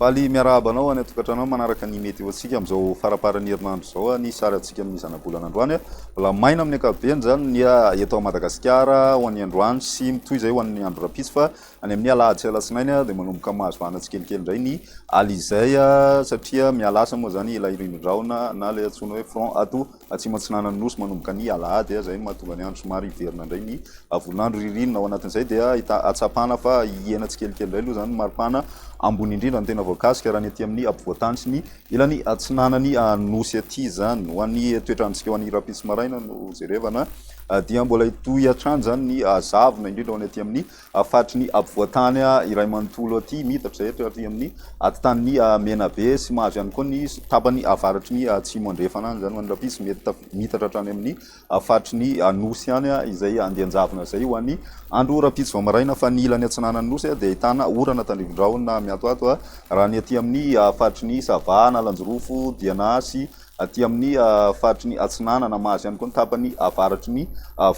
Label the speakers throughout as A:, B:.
A: Faly miarabanao any atokatranao manaraka ny mety antsika am'izao faraparan'ny herinandro zao ny sary atsika amin'ny zana-bolana androany mbola maina amin'ny ankapobeny zany ny eto Madagasikara ho an'ny androany sy mitoy zay ho an'ny andro rapitsy fa any amin'ny alahady sy alatsinainy dia manomboka mahazovana tsikelikely indray ny alizay satria mialasa moa zany ilay rindrindraona na le antsoina hoe front ato atsimo antsinanan'ny nosy manomboka ny alahady zay mahatonga ny andro somary hiverina indray ny volinandro ririnina ao anatin'izay dia atsapana fa hiena tsikelikely indray aloha zany maripana ambony indrindra ny tena voakasika raha ny aty amin'ny ampovoantany sy ny ilany atsinanany nosy aty zany ho an'ny toetrandrontsika ho an'ny rapitsy maraina no jerevana dia mbola hitohy hatrany zany ny zavona indrindra ho any aty amin'ny faritry ny ampovoantany iray manontolo aty mitatra etra aty amin'ny atitan'ny menabe sy mahazo ihany koa ny tapany avaratry ny atsimo andrefana any zany ho an'ny rapitsy mitatra hatrany amin'ny faritry ny nosy any izay andehan-javona zay ho an'ny andro rapitsy vao maraina fa ny ilany atsinanany nosy dia ahitana orana tandrivindraona miatoato raha ny aty amin'ny faritry ny savana lanjorofo dianasy aty amin'ny faritry ny atsinanana mahazo ihany koa ny tapany avaratry ny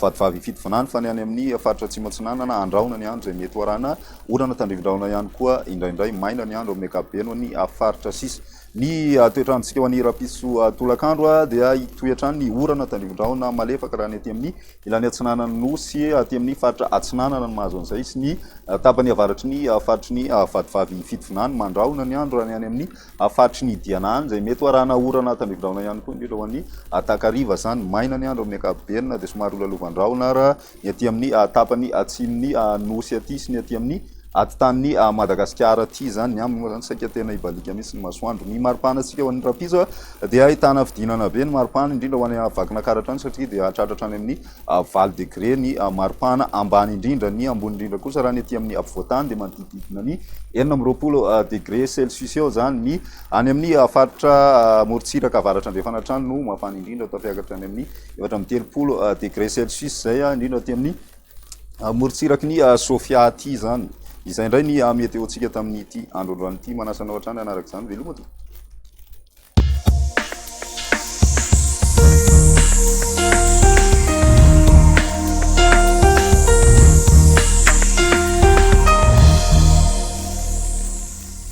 A: vadivavy fitovinany fa ny any amin'ny faritra atsimo atsinanana andraona ny andro zay mety hoarana orana tandrivindraona ihany koa indraindray maina ny andro amin'ny ankapobeny ho ny faritra sisa ny toetrandrontsika ho an'ny rapitso tolakandro dia hitohy hatrany ny orana tandrivindraona malefaka raha ny aty amin'ny ilany atsinanany nosy aty amin'ny faritra atsinanana ny mahazo an'izay sy ny tapany avaratry ny faritry ny vadivavy fitovinany mandraona ny andro raha ny any amin'ny faritry ny dianany zay mety hoarana orana tandrivindraona ihany koa indrindra ho an'ny takariva zany maina ny andro amin'ny ankapobeny dia somary olalovandraona raha ny aty amin'ny tapany atsimony nosy aty sy ny aty amin'ny atitan'ny Madagasikara aty zany ny aminy moa zany saika tena hibalika mihitsy ny masoandro ny maripana atsika ho an'ny rapitso dia ahitana fidinana be ny maripana indrindra ho any vakinankaratra any satria dia hatratratra any amin'ny valo degré ny maripana ambany indrindra ny ambony indrindra kosa raha ny aty amin'ny ampovoantany dia manodidididina ny 4 degré celsius eo zany ny any amin'ny faritra morotsiraka avaratra andrefana hatrany no mafana indrindra tafiakatra any amin'ny 4 degré celsius zay indrindra aty amin'ny morotsiraky ny Sofia aty zany izay indray ny meteontsika tamin'ity andro androany ity manasanao hatrany anaraka izany veloma ty